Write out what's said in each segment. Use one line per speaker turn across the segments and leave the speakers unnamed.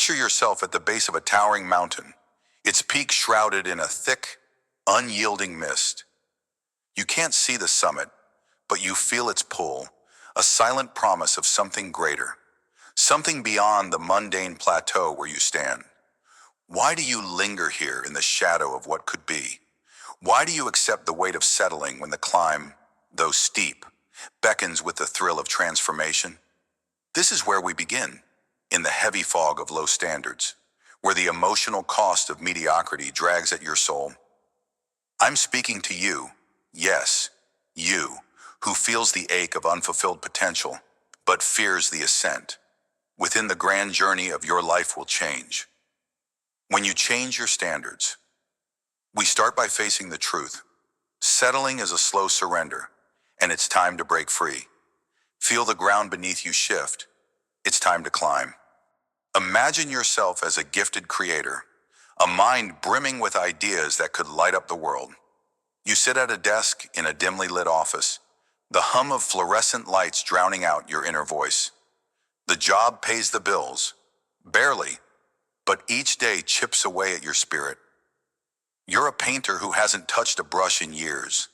Picture yourself at the base of a towering mountain, its peak shrouded in a thick, unyielding mist. You can't see the summit, but you feel its pull, a silent promise of something greater, something beyond the mundane plateau where you stand. Why do you linger here in the shadow of what could be? Why do you accept the weight of settling when the climb, though steep, beckons with the thrill of transformation? This is where we begin, in the heavy fog of low standards, where the emotional cost of mediocrity drags at your soul. I'm speaking to you, yes, you, who feels the ache of unfulfilled potential, but fears the ascent. Within the grand journey of your life will change. When you change your standards, we start by facing the truth. Settling is a slow surrender, and it's time to break free. Feel the ground beneath you shift. It's time to climb. Imagine yourself as a gifted creator, a mind brimming with ideas that could light up the world. You sit at a desk in a dimly lit office, the hum of fluorescent lights drowning out your inner voice. The job pays the bills, barely, but each day chips away at your spirit. You're a painter who hasn't touched a brush in years,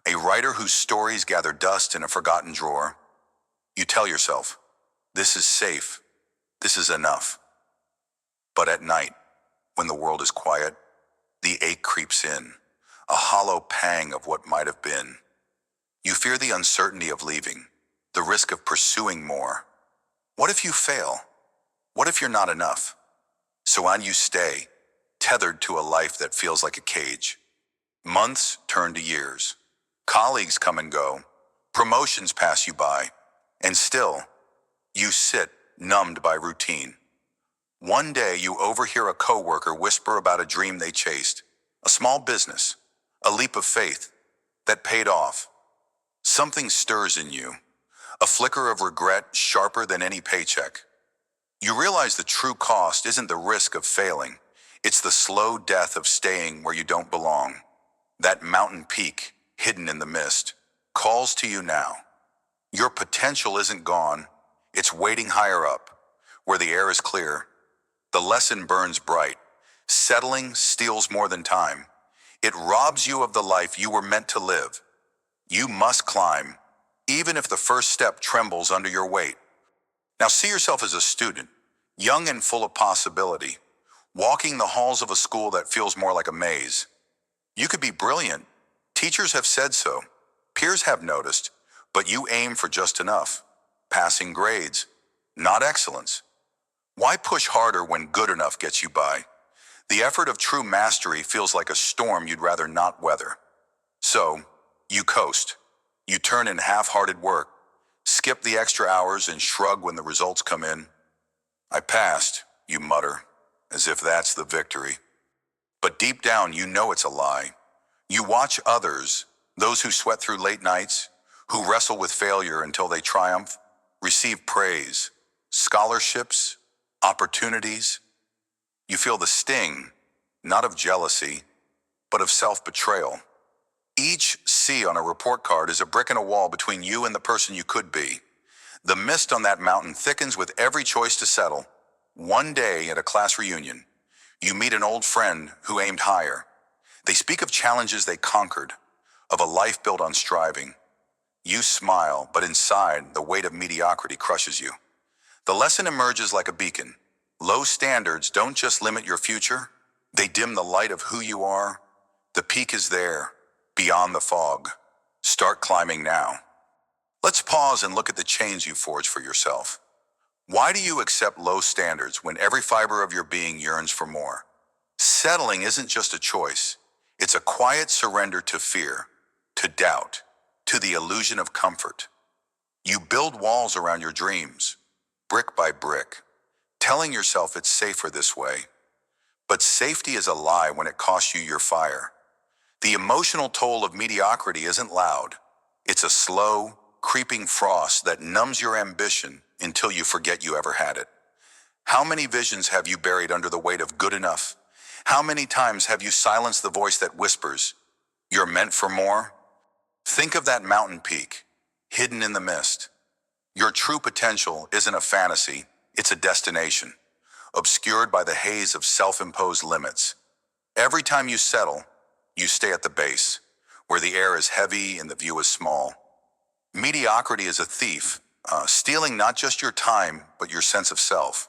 a writer whose stories gather dust in a forgotten drawer. You tell yourself, this is safe, this is enough. But at night, when the world is quiet, the ache creeps in, a hollow pang of what might have been. You fear the uncertainty of leaving, the risk of pursuing more. What if you fail? What if you're not enough? So on you stay, tethered to a life that feels like a cage. Months turn to years. Colleagues come and go. Promotions pass you by. And still, you sit, numbed by routine. One day you overhear a coworker whisper about a dream they chased, a small business, a leap of faith that paid off. Something stirs in you, a flicker of regret sharper than any paycheck. You realize the true cost isn't the risk of failing, it's the slow death of staying where you don't belong. That mountain peak, hidden in the mist, calls to you now. Your potential isn't gone, it's waiting higher up, where the air is clear. The lesson burns bright. Settling steals more than time. It robs you of the life you were meant to live. You must climb, even if the first step trembles under your weight. Now see yourself as a student, young and full of possibility, walking the halls of a school that feels more like a maze. You could be brilliant. Teachers have said so. Peers have noticed, but you aim for just enough. Passing grades, not excellence. Why push harder when good enough gets you by? The effort of true mastery feels like a storm you'd rather not weather. So, you coast. You turn in half-hearted work, skip the extra hours and shrug when the results come in. I passed, you mutter, as if that's the victory. But deep down, you know it's a lie. You watch others, those who sweat through late nights, who wrestle with failure until they triumph, receive praise, scholarships, opportunities. You feel the sting, not of jealousy, but of self-betrayal. Each C on a report card is a brick in a wall between you and the person you could be. The mist on that mountain thickens with every choice to settle. One day at a class reunion, you meet an old friend who aimed higher. They speak of challenges they conquered, of a life built on striving. You smile, but inside, the weight of mediocrity crushes you. The lesson emerges like a beacon. Low standards don't just limit your future, they dim the light of who you are. The peak is there, beyond the fog. Start climbing now. Let's pause and look at the chains you forged for yourself. Why do you accept low standards when every fiber of your being yearns for more? Settling isn't just a choice. It's a quiet surrender to fear, to doubt, to the illusion of comfort. You build walls around your dreams, brick by brick, telling yourself it's safer this way. But safety is a lie when it costs you your fire. The emotional toll of mediocrity isn't loud. It's a slow, creeping frost that numbs your ambition until you forget you ever had it. How many visions have you buried under the weight of good enough? How many times have you silenced the voice that whispers, "You're meant for more"? Think of that mountain peak, hidden in the mist. Your true potential isn't a fantasy, it's a destination. obscured by the haze of self-imposed limits. Every time you settle, you stay at the base, where the air is heavy and the view is small. Mediocrity is a thief, stealing not just your time, but your sense of self.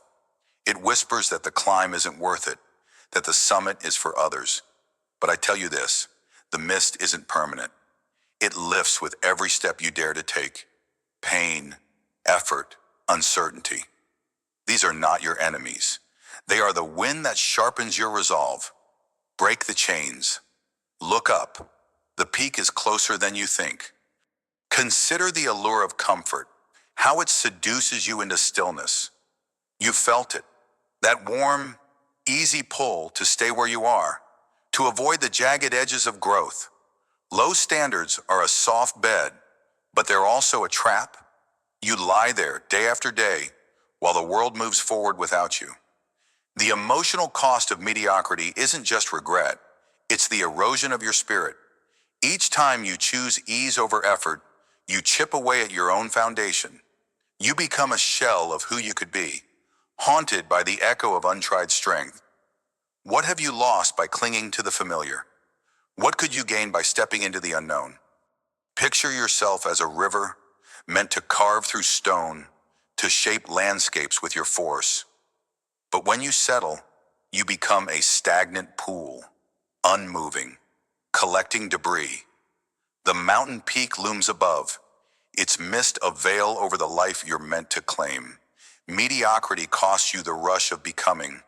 It whispers that the climb isn't worth it, that the summit is for others. But I tell you this, the mist isn't permanent. It lifts with every step you dare to take. Pain, effort, uncertainty. These are not your enemies. They are the wind that sharpens your resolve. Break the chains. Look up. The peak is closer than you think. Consider the allure of comfort, how it seduces you into stillness. You felt it, that warm, easy pull to stay where you are, to avoid the jagged edges of growth. Low standards are a soft bed, but they're also a trap. You lie there day after day while the world moves forward without you. The emotional cost of mediocrity isn't just regret, it's the erosion of your spirit. Each time you choose ease over effort, you chip away at your own foundation. You become a shell of who you could be, haunted by the echo of untried strength. What have you lost by clinging to the familiar? What could you gain by stepping into the unknown? Picture yourself as a river meant to carve through stone, to shape landscapes with your force. But when you settle, you become a stagnant pool, unmoving, collecting debris. The mountain peak looms above, its mist a veil over the life you're meant to claim. Mediocrity costs you the rush of becoming,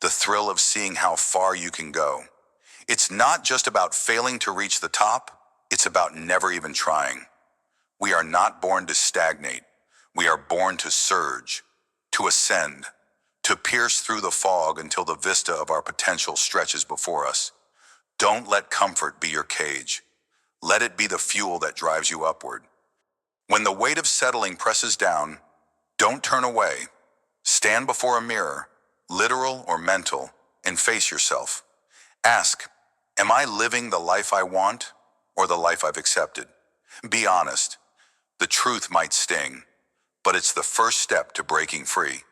the thrill of seeing how far you can go. It's not just about failing to reach the top, it's about never even trying. We are not born to stagnate. We are born to surge, to ascend, to pierce through the fog until the vista of our potential stretches before us. Don't let comfort be your cage. Let it be the fuel that drives you upward. When the weight of settling presses down, don't turn away. Stand before a mirror, literal or mental, and face yourself. Ask, am I living the life I want or the life I've accepted? Be honest. The truth might sting, but it's the first step to breaking free.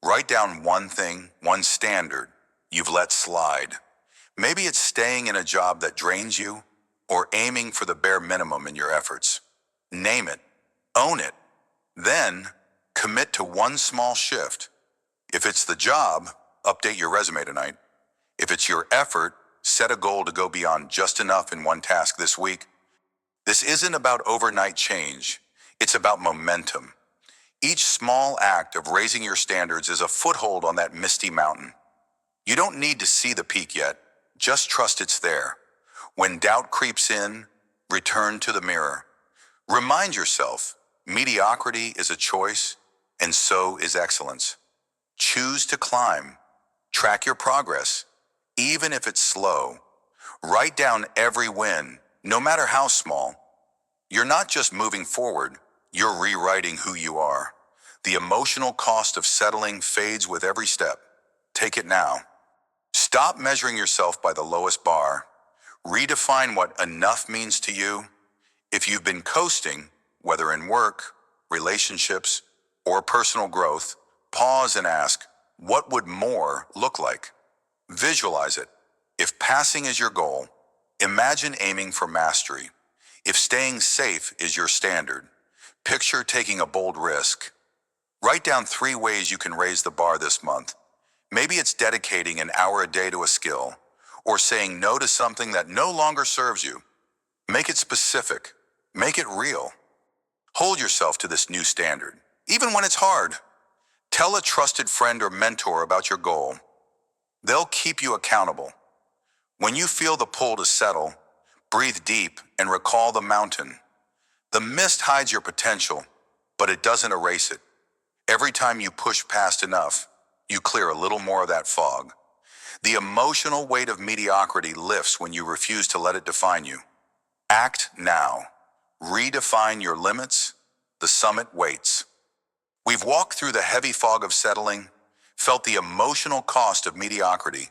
Write down one thing, one standard you've let slide. Maybe it's staying in a job that drains you or aiming for the bare minimum in your efforts. Name it, own it, then commit to one small shift. If it's the job, update your resume tonight. If it's your effort, set a goal to go beyond just enough in one task this week. This isn't about overnight change. It's about momentum. Each small act of raising your standards is a foothold on that misty mountain. You don't need to see the peak yet. Just trust it's there. When doubt creeps in, return to the mirror. Remind yourself, mediocrity is a choice, and so is excellence. Choose to climb. Track your progress, even if it's slow. Write down every win, no matter how small. You're not just moving forward, you're rewriting who you are. The emotional cost of settling fades with every step. Take it now. Stop measuring yourself by the lowest bar. Redefine what enough means to you. If you've been coasting, whether in work, relationships, or personal growth, pause and ask, what would more look like? Visualize it. If passing is your goal, imagine aiming for mastery. If staying safe is your standard, picture taking a bold risk. Write down 3 ways you can raise the bar this month. Maybe it's dedicating an hour a day to a skill, or saying no to something that no longer serves you. Make it specific. Make it real. Hold yourself to this new standard, even when it's hard. Tell a trusted friend or mentor about your goal. They'll keep you accountable. When you feel the pull to settle, breathe deep and recall the mountain. The mist hides your potential, but it doesn't erase it. Every time you push past enough, you clear a little more of that fog. The emotional weight of mediocrity lifts when you refuse to let it define you. Act now. Redefine your limits. The summit waits. We've walked through the heavy fog of settling, felt the emotional cost of mediocrity,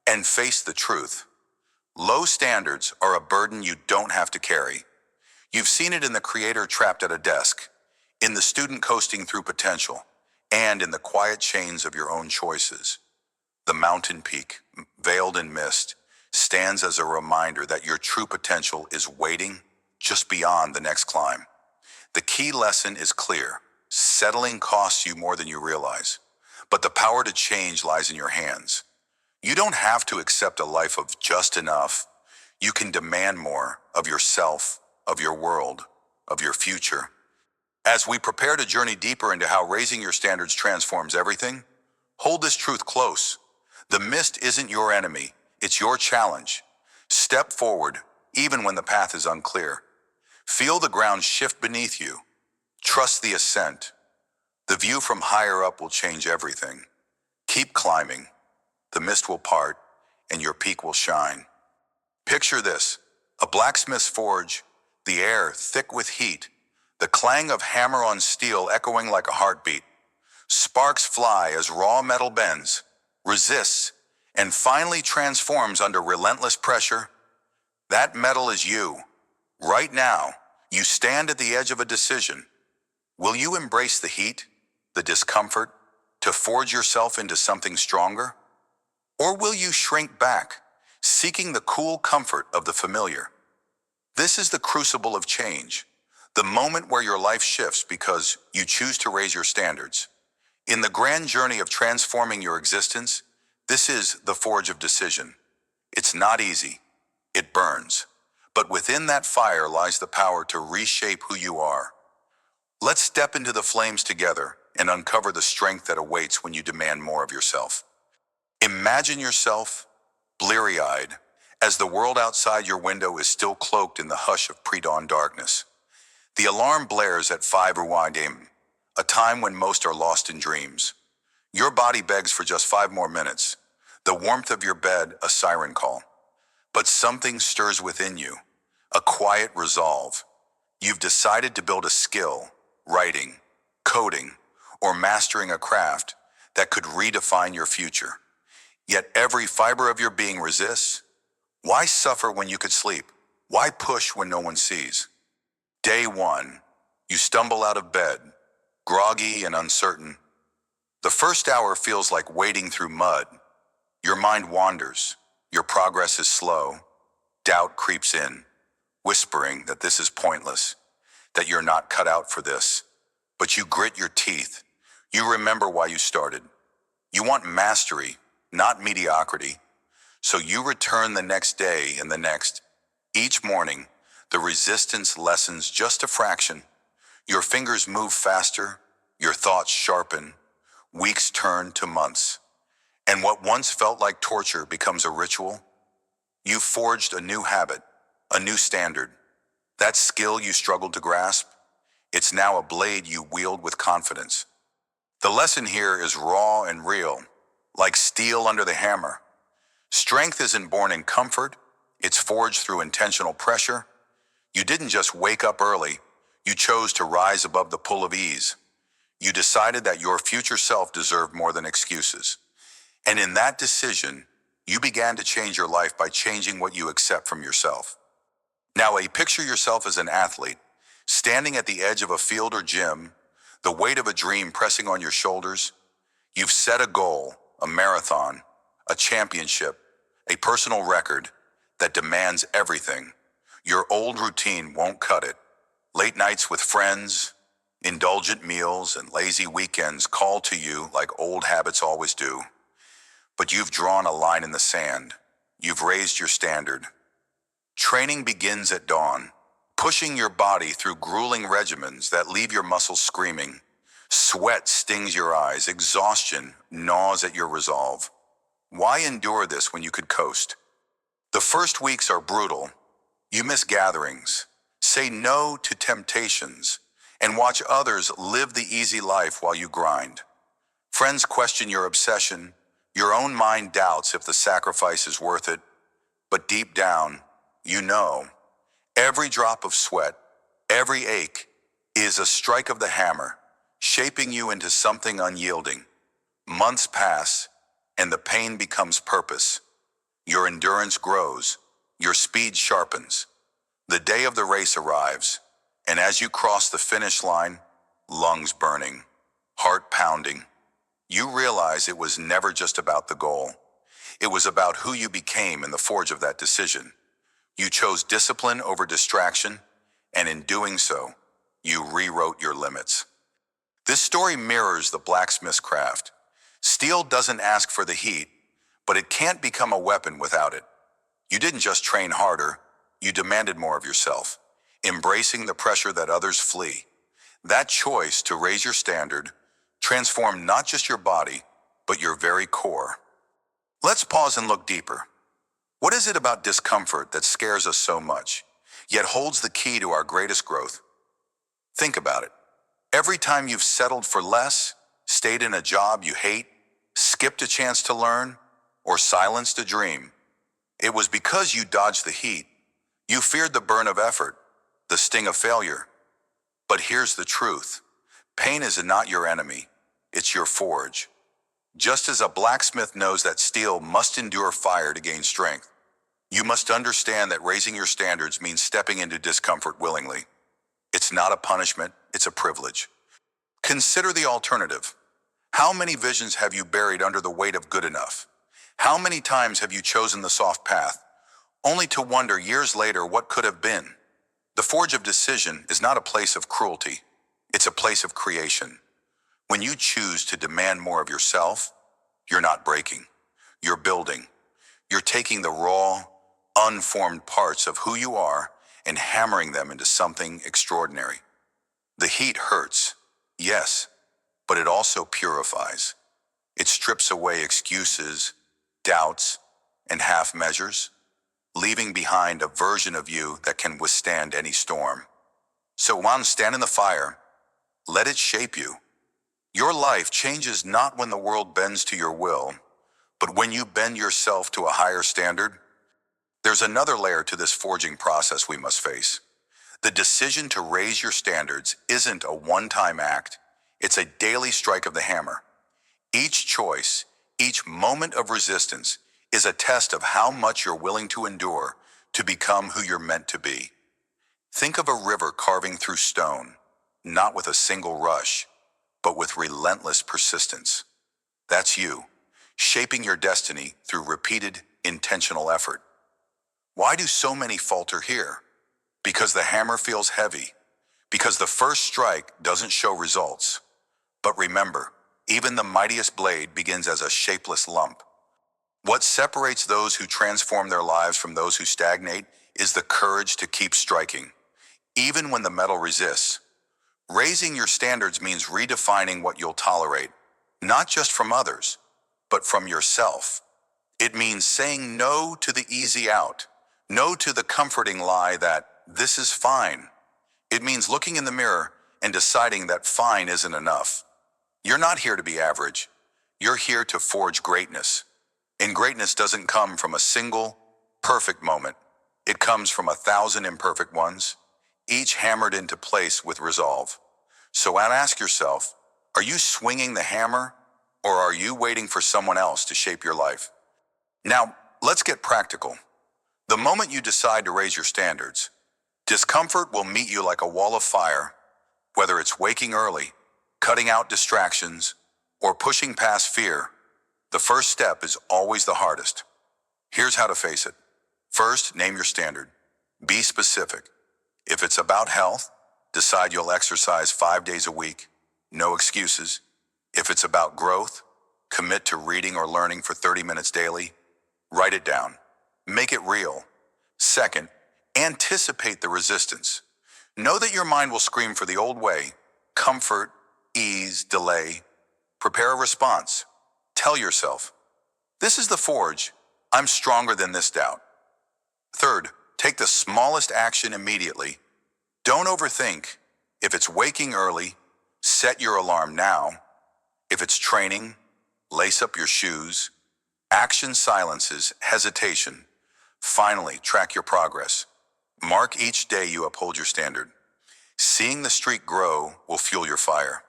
and faced the truth. Low standards are a burden you don't have to carry. You've seen it in the creator trapped at a desk, in the student coasting through potential, and in the quiet chains of your own choices. The mountain peak, veiled in mist, stands as a reminder that your true potential is waiting just beyond the next climb. The key lesson is clear. Settling costs you more than you realize, but the power to change lies in your hands. You don't have to accept a life of just enough. You can demand more of yourself, of your world, of your future. As we prepare to journey deeper into how raising your standards transforms everything, hold this truth close. The mist isn't your enemy, it's your challenge. Step forward, even when the path is unclear. Feel the ground shift beneath you. Trust the ascent. The view from higher up will change everything. Keep climbing. The mist will part, and your peak will shine. Picture this: a blacksmith's forge, the air thick with heat, the clang of hammer on steel echoing like a heartbeat. Sparks fly as raw metal bends, resists, and finally transforms under relentless pressure. That metal is you. Right now, you stand at the edge of a decision. Will you embrace the heat, the discomfort, to forge yourself into something stronger? Or will you shrink back, seeking the cool comfort of the familiar? This is the crucible of change, the moment where your life shifts because you choose to raise your standards. In the grand journey of transforming your existence, this is the forge of decision. It's not easy. It burns. But within that fire lies the power to reshape who you are. Let's step into the flames together and uncover the strength that awaits when you demand more of yourself. Imagine yourself, bleary-eyed, as the world outside your window is still cloaked in the hush of pre-dawn darkness. The alarm blares at 5 a.m., a time when most are lost in dreams. Your body begs for just 5 more minutes, the warmth of your bed a siren call. But something stirs within you, a quiet resolve. You've decided to build a skill, writing, coding, or mastering a craft that could redefine your future. Yet every fiber of your being resists. Why suffer when you could sleep? Why push when no one sees? Day 1, you stumble out of bed, groggy and uncertain. The first hour feels like wading through mud. Your mind wanders. Your progress is slow. Doubt creeps in, whispering that this is pointless, that you're not cut out for this. But you grit your teeth. You remember why you started. You want mastery, not mediocrity. So you return the next day and the next. Each morning, the resistance lessens just a fraction. Your fingers move faster, your thoughts sharpen, weeks turn to months. And what once felt like torture becomes a ritual. You've forged a new habit, a new standard. That skill you struggled to grasp, it's now a blade you wield with confidence. The lesson here is raw and real, like steel under the hammer. Strength isn't born in comfort, it's forged through intentional pressure. You didn't just wake up early, you chose to rise above the pull of ease. You decided that your future self deserved more than excuses. And in that decision, you began to change your life by changing what you accept from yourself. Now, picture yourself as an athlete, standing at the edge of a field or gym, the weight of a dream pressing on your shoulders. You've set a goal, a marathon, a championship, a personal record that demands everything. Your old routine won't cut it. Late nights with friends, indulgent meals, and lazy weekends call to you like old habits always do. But you've drawn a line in the sand. You've raised your standard. Training begins at dawn, pushing your body through grueling regimens that leave your muscles screaming. Sweat stings your eyes, exhaustion gnaws at your resolve. Why endure this when you could coast? The first weeks are brutal. You miss gatherings, say no to temptations, and watch others live the easy life while you grind. Friends question your obsession. Your own mind doubts if the sacrifice is worth it. But deep down, you know, every drop of sweat, every ache, is a strike of the hammer, shaping you into something unyielding. Months pass, and the pain becomes purpose. Your endurance grows, your speed sharpens. The day of the race arrives, and as you cross the finish line, lungs burning, heart pounding. You realize it was never just about the goal. It was about who you became in the forge of that decision. You chose discipline over distraction, and in doing so, you rewrote your limits. This story mirrors the blacksmith's craft. Steel doesn't ask for the heat, but it can't become a weapon without it. You didn't just train harder, you demanded more of yourself, embracing the pressure that others flee. That choice to raise your standard transformed not just your body, but your very core. Let's pause and look deeper. What is it about discomfort that scares us so much, yet holds the key to our greatest growth? Think about it. Every time you've settled for less, stayed in a job you hate, skipped a chance to learn, or silenced a dream, it was because you dodged the heat. You feared the burn of effort, the sting of failure. But here's the truth. Pain is not your enemy. It's your forge. Just as a blacksmith knows that steel must endure fire to gain strength, you must understand that raising your standards means stepping into discomfort willingly. It's not a punishment, it's a privilege. Consider the alternative. How many visions have you buried under the weight of good enough? How many times have you chosen the soft path, only to wonder years later what could have been? The forge of decision is not a place of cruelty. It's a place of creation. When you choose to demand more of yourself, you're not breaking. You're building. You're taking the raw, unformed parts of who you are and hammering them into something extraordinary. The heat hurts, yes, but it also purifies. It strips away excuses, doubts, and half measures, leaving behind a version of you that can withstand any storm. So while stand in the fire, let it shape you. Your life changes not when the world bends to your will, but when you bend yourself to a higher standard. There's another layer to this forging process we must face. The decision to raise your standards isn't a one-time act. It's a daily strike of the hammer. Each choice, each moment of resistance is a test of how much you're willing to endure to become who you're meant to be. Think of a river carving through stone, not with a single rush, but with relentless persistence. That's you, shaping your destiny through repeated, intentional effort. Why do so many falter here? Because the hammer feels heavy, because the first strike doesn't show results. But remember, even the mightiest blade begins as a shapeless lump. What separates those who transform their lives from those who stagnate is the courage to keep striking, even when the metal resists. Raising your standards means redefining what you'll tolerate, not just from others, but from yourself. It means saying no to the easy out, no to the comforting lie that this is fine. It means looking in the mirror and deciding that fine isn't enough. You're not here to be average. You're here to forge greatness. And greatness doesn't come from a single, perfect moment. It comes from 1,000 imperfect ones, each hammered into place with resolve. So ask yourself, are you swinging the hammer, or are you waiting for someone else to shape your life? Now, let's get practical. The moment you decide to raise your standards, discomfort will meet you like a wall of fire, whether it's waking early, cutting out distractions, or pushing past fear. The first step is always the hardest. Here's how to face it. First, name your standard. Be specific. If it's about health, decide you'll exercise 5 days a week. No excuses. If it's about growth, commit to reading or learning for 30 minutes daily. Write it down. Make it real. Second, anticipate the resistance. Know that your mind will scream for the old way, comfort, ease, delay. Prepare a response. Tell yourself, this is the forge. I'm stronger than this doubt. Third, take the smallest action immediately. Don't overthink. If it's waking early, set your alarm now. If it's training, lace up your shoes. Action silences hesitation. Finally, track your progress. Mark each day you uphold your standard. Seeing the streak grow will fuel your fire.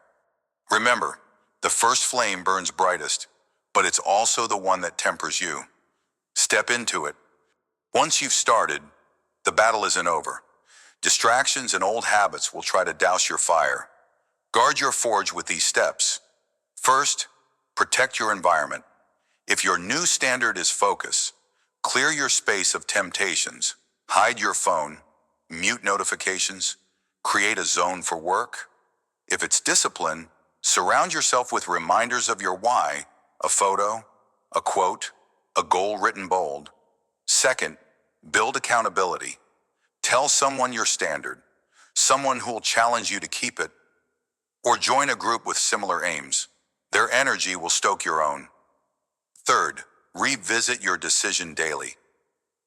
Remember, the first flame burns brightest, but it's also the one that tempers you. Step into it. Once you've started, the battle isn't over. Distractions and old habits will try to douse your fire. Guard your forge with these steps. First, protect your environment. If your new standard is focus, clear your space of temptations, hide your phone, mute notifications, create a zone for work. If it's discipline, surround yourself with reminders of your why, a photo, a quote, a goal written bold. Second, build accountability. Tell someone your standard, someone who will challenge you to keep it, or join a group with similar aims. Their energy will stoke your own. Third, revisit your decision daily.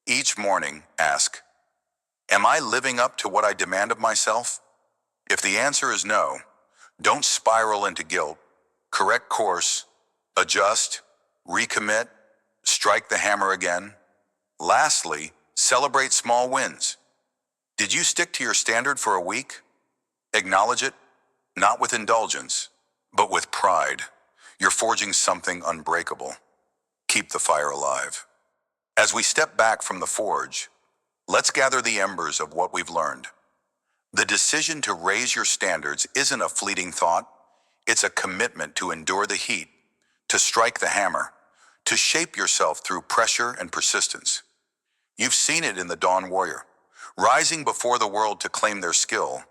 Each morning, ask, am I living up to what I demand of myself? If the answer is no, don't spiral into guilt. Correct course, adjust, recommit, strike the hammer again. Lastly, celebrate small wins. Did you stick to your standard for a week? Acknowledge it, not with indulgence, but with pride. You're forging something unbreakable. Keep the fire alive. As we step back from the forge, let's gather the embers of what we've learned. The decision to raise your standards isn't a fleeting thought. It's a commitment to endure the heat, to strike the hammer, to shape yourself through pressure and persistence. You've seen it in the Dawn Warrior, rising before the world to claim their skill.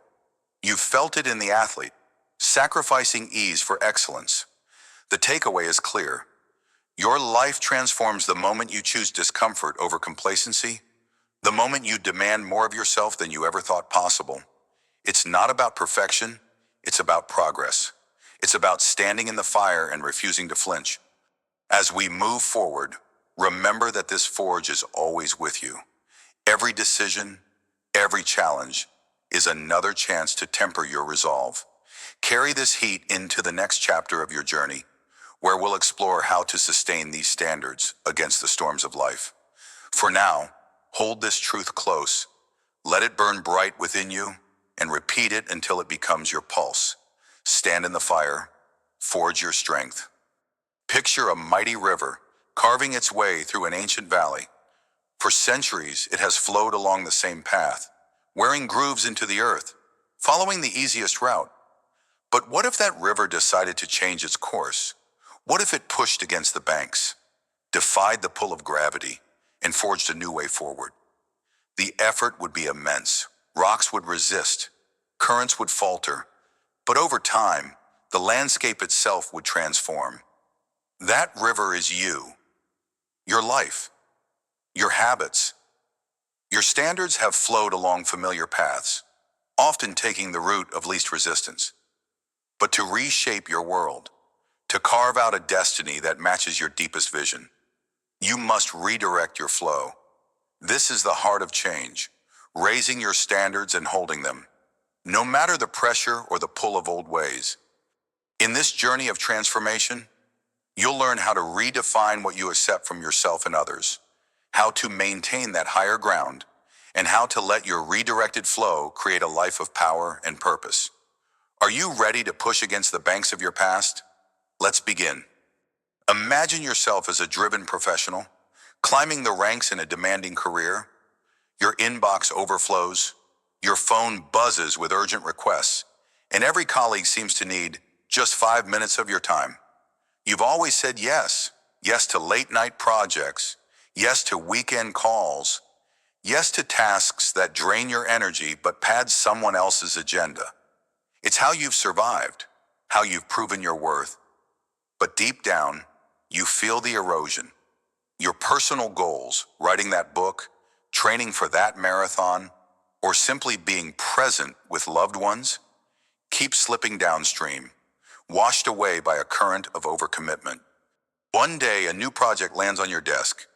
You've felt it in the athlete, sacrificing ease for excellence. The takeaway is clear. Your life transforms the moment you choose discomfort over complacency, the moment you demand more of yourself than you ever thought possible. It's not about perfection, it's about progress. It's about standing in the fire and refusing to flinch. As we move forward, remember that this forge is always with you. Every decision, every challenge is another chance to temper your resolve. Carry this heat into the next chapter of your journey, where we'll explore how to sustain these standards against the storms of life. For now, hold this truth close, let it burn bright within you, and repeat it until it becomes your pulse. Stand in the fire, forge your strength. Picture a mighty river carving its way through an ancient valley. For centuries, it has flowed along the same path, wearing grooves into the earth, following the easiest route. But what if that river decided to change its course? What if it pushed against the banks, defied the pull of gravity, and forged a new way forward? The effort would be immense. Rocks would resist, currents would falter, but over time, the landscape itself would transform. That river is you, your life, your habits. Your standards have flowed along familiar paths, often taking the route of least resistance. But to reshape your world, to carve out a destiny that matches your deepest vision, you must redirect your flow. This is the heart of change, raising your standards and holding them, no matter the pressure or the pull of old ways. In this journey of transformation, you'll learn how to redefine what you accept from yourself and others, how to maintain that higher ground, and how to let your redirected flow create a life of power and purpose. Are you ready to push against the banks of your past? Let's begin. Imagine yourself as a driven professional, climbing the ranks in a demanding career. Your inbox overflows, your phone buzzes with urgent requests, and every colleague seems to need just 5 minutes of your time. You've always said yes, yes to late-night projects, yes to weekend calls, yes to tasks that drain your energy but pad someone else's agenda. It's how you've survived, how you've proven your worth. But deep down, you feel the erosion. Your personal goals, writing that book, training for that marathon, or simply being present with loved ones, keep slipping downstream, washed away by a current of overcommitment. One day, a new project lands on your desk.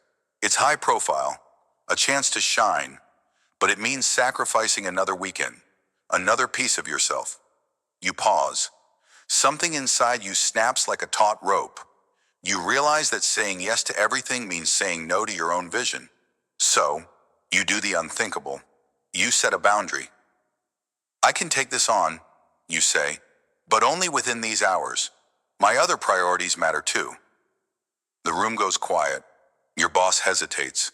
It's high profile, a chance to shine, but it means sacrificing another weekend, another piece of yourself. You pause. Something inside you snaps like a taut rope. You realize that saying yes to everything means saying no to your own vision. So, you do the unthinkable. You set a boundary. I can take this on, you say, but only within these hours. My other priorities matter too. The room goes quiet. Your boss hesitates.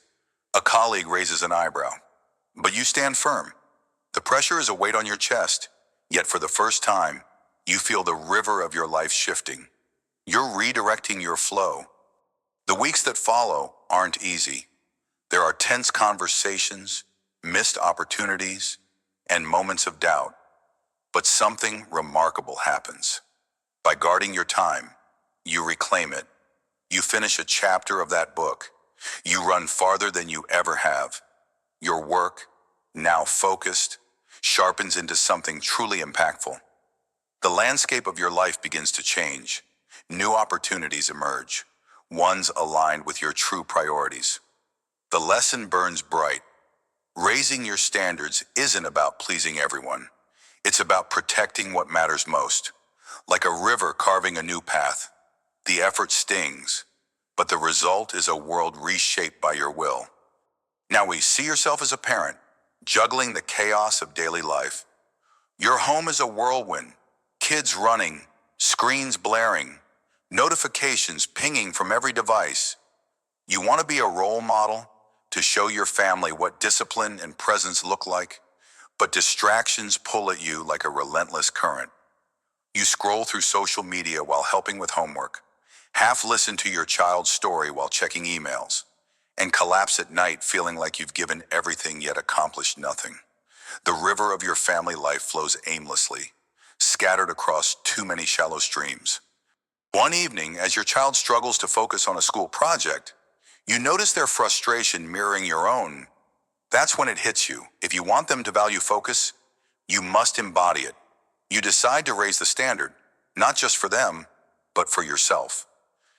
A colleague raises an eyebrow. But you stand firm. The pressure is a weight on your chest, yet for the first time, You feel the river of your life shifting. You're redirecting your flow. The weeks that follow aren't easy. There are tense conversations, missed opportunities, and moments of doubt. But something remarkable happens. By guarding your time, you reclaim it. You finish a chapter of that book. You run farther than you ever have. Your work, now focused, sharpens into something truly impactful. The landscape of your life begins to change. New opportunities emerge, ones aligned with your true priorities. The lesson burns bright. Raising your standards isn't about pleasing everyone. It's about protecting what matters most. Like a river carving a new path, the effort stings, but the result is a world reshaped by your will. Now we see yourself as a parent, juggling the chaos of daily life. Your home is a whirlwind, kids running, screens blaring, notifications pinging from every device. You want to be a role model to show your family what discipline and presence look like, but distractions pull at you like a relentless current. You scroll through social media while helping with homework, half listen to your child's story while checking emails, and collapse at night feeling like you've given everything yet accomplished nothing. The river of your family life flows aimlessly, scattered across too many shallow streams. One evening, as your child struggles to focus on a school project, you notice their frustration mirroring your own. That's when it hits you. If you want them to value focus, you must embody it. You decide to raise the standard, not just for them, but for yourself.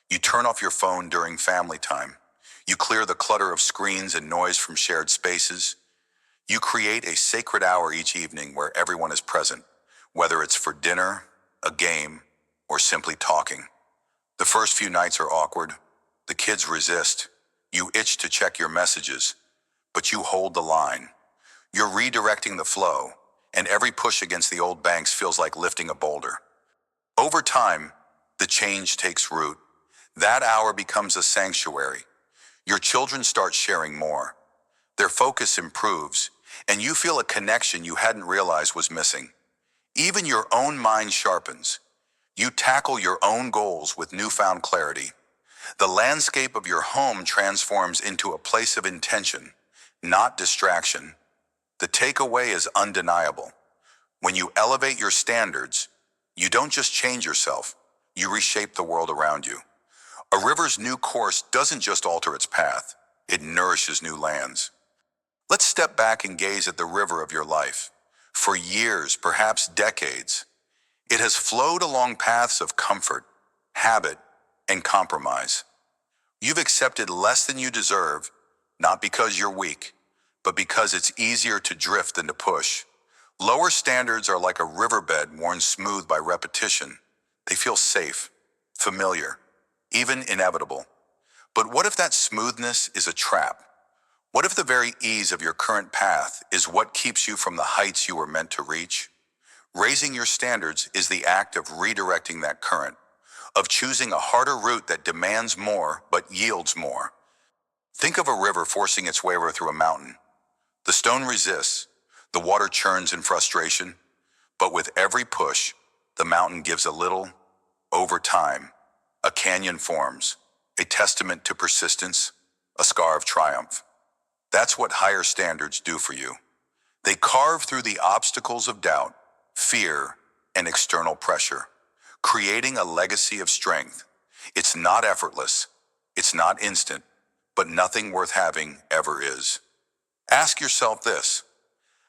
You turn off your phone during family time. You clear the clutter of screens and noise from shared spaces. You create a sacred hour each evening where everyone is present, whether it's for dinner, a game, or simply talking. The first few nights are awkward. The kids resist. You itch to check your messages, but you hold the line. You're redirecting the flow, and every push against the old banks feels like lifting a boulder. Over time, the change takes root. That hour becomes a sanctuary. Your children start sharing more. Their focus improves, and you feel a connection you hadn't realized was missing. Even your own mind sharpens. You tackle your own goals with newfound clarity. The landscape of your home transforms into a place of intention, not distraction. The takeaway is undeniable. When you elevate your standards, you don't just change yourself, you reshape the world around you. A river's new course doesn't just alter its path, it nourishes new lands. Let's step back and gaze at the river of your life. For years, perhaps decades, it has flowed along paths of comfort, habit, and compromise. You've accepted less than you deserve, not because you're weak, but because it's easier to drift than to push. Lower standards are like a riverbed worn smooth by repetition. They feel safe, familiar, even inevitable. But what if that smoothness is a trap? What if the very ease of your current path is what keeps you from the heights you were meant to reach? Raising your standards is the act of redirecting that current, of choosing a harder route that demands more but yields more. Think of a river forcing its way through a mountain. The stone resists, the water churns in frustration, but with every push, the mountain gives a little. Over time, a canyon forms, a testament to persistence, a scar of triumph. That's what higher standards do for you. They carve through the obstacles of doubt, fear, and external pressure, creating a legacy of strength. It's not effortless, it's not instant, but nothing worth having ever is. Ask yourself this: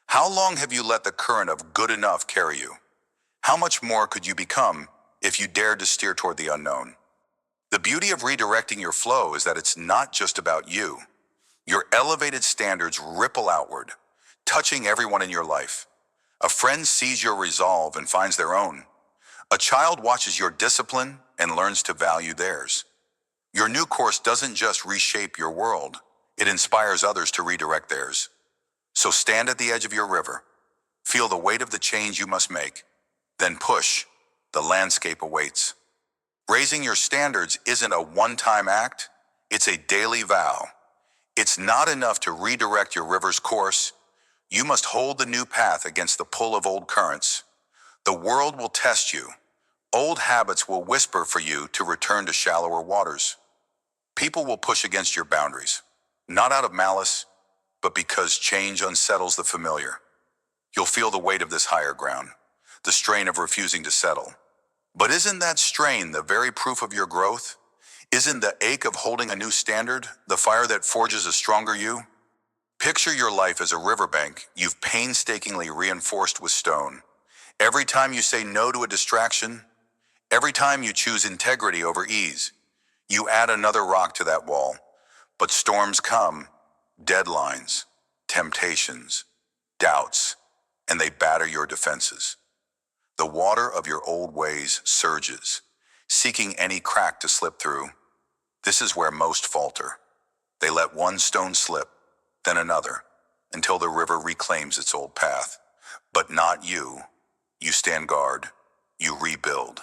how long have you let the current of good enough carry you? How much more could you become if you dared to steer toward the unknown? The beauty of redirecting your flow is that it's not just about you. Your elevated standards ripple outward, touching everyone in your life. A friend sees your resolve and finds their own. A child watches your discipline and learns to value theirs. Your new course doesn't just reshape your world, it inspires others to redirect theirs. So stand at the edge of your river, feel the weight of the change you must make, then push. The landscape awaits. Raising your standards isn't a one-time act, it's a daily vow. It's not enough to redirect your river's course. You must hold the new path against the pull of old currents. The world will test you. Old habits will whisper for you to return to shallower waters. People will push against your boundaries, not out of malice, but because change unsettles the familiar. You'll feel the weight of this higher ground, the strain of refusing to settle. But isn't that strain the very proof of your growth? Isn't the ache of holding a new standard the fire that forges a stronger you? Picture your life as a riverbank you've painstakingly reinforced with stone. Every time you say no to a distraction, every time you choose integrity over ease, you add another rock to that wall. But storms come, deadlines, temptations, doubts, and they batter your defenses. The water of your old ways surges, seeking any crack to slip through. This is where most falter. They let one stone slip, then another, until the river reclaims its old path. But not you. You stand guard. You rebuild.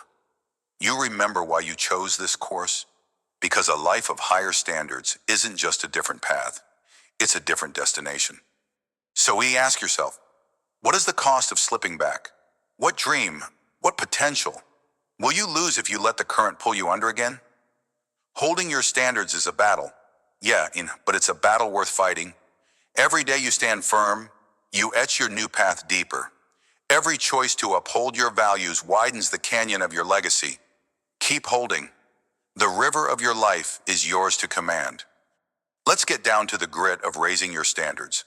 You remember why you chose this course? Because a life of higher standards isn't just a different path. It's a different destination. So ask yourself, what is the cost of slipping back? What dream, what potential will you lose if you let the current pull you under again? Holding your standards is a battle. But it's a battle worth fighting. Every day you stand firm, you etch your new path deeper. Every choice to uphold your values widens the canyon of your legacy. Keep holding. The river of your life is yours to command. Let's get down to the grit of raising your standards.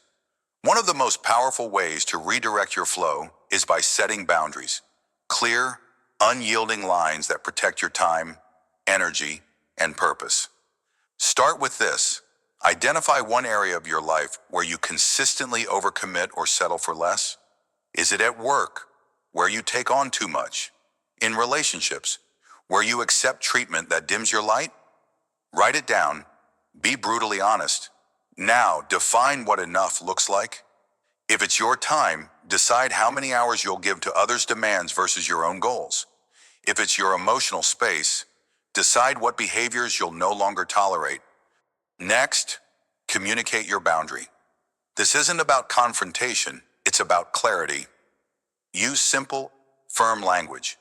One of the most powerful ways to redirect your flow is by setting boundaries. Clear, unyielding lines that protect your time, energy, and purpose. Start with this. Identify one area of your life where you consistently overcommit or settle for less. Is it at work, where you take on too much? In relationships, where you accept treatment that dims your light? Write it down. Be brutally honest. Now, define what enough looks like. If it's your time, decide how many hours you'll give to others' demands versus your own goals. If it's your emotional space, decide what behaviors you'll no longer tolerate. Next, communicate your boundary. This isn't about confrontation, it's about clarity. Use simple, firm language.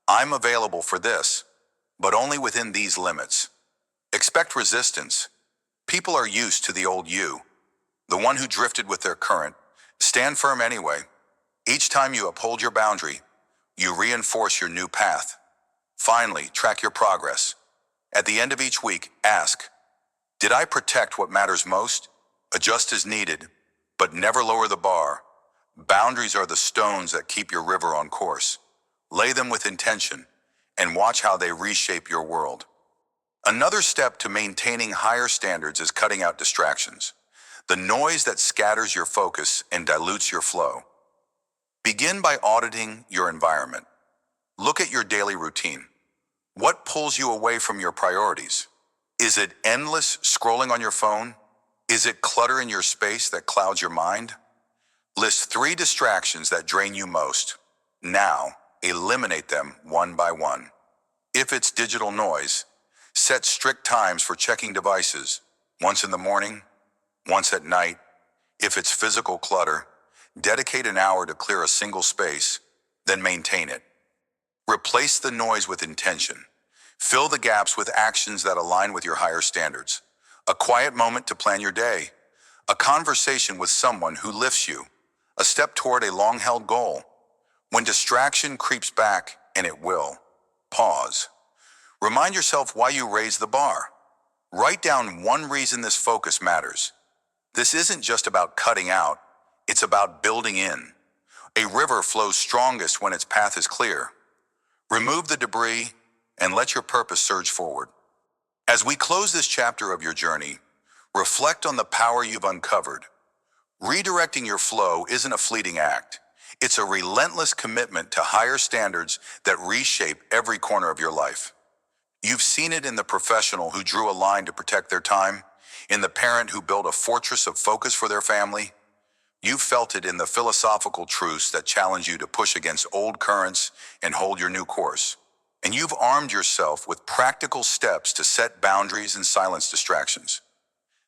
I'm available for this, but only within these limits. Expect resistance. People are used to the old you, the one who drifted with their current. Stand firm anyway. Each time you uphold your boundary, you reinforce your new path. Finally, track your progress. At the end of each week, ask, did I protect what matters most? Adjust as needed, but never lower the bar. Boundaries are the stones that keep your river on course. Lay them with intention, and watch how they reshape your world. Another step to maintaining higher standards is cutting out distractions, the noise that scatters your focus and dilutes your flow. Begin by auditing your environment. Look at your daily routine. What pulls you away from your priorities? Is it endless scrolling on your phone? Is it clutter in your space that clouds your mind? List 3 distractions that drain you most. Now, eliminate them one by one. If it's digital noise, set strict times for checking devices, once in the morning, once at night. If it's physical clutter, dedicate an hour to clear a single space, then maintain it. Replace the noise with intention. Fill the gaps with actions that align with your higher standards. A quiet moment to plan your day. A conversation with someone who lifts you. A step toward a long-held goal. When distraction creeps back, and it will, pause. Remind yourself why you raised the bar. Write down one reason this focus matters. This isn't just about cutting out, it's about building in. A river flows strongest when its path is clear. Remove the debris and let your purpose surge forward. As we close this chapter of your journey, reflect on the power you've uncovered. Redirecting your flow isn't a fleeting act. It's a relentless commitment to higher standards that reshape every corner of your life. You've seen it in the professional who drew a line to protect their time, in the parent who built a fortress of focus for their family. You've felt it in the philosophical truths that challenge you to push against old currents and hold your new course. And you've armed yourself with practical steps to set boundaries and silence distractions.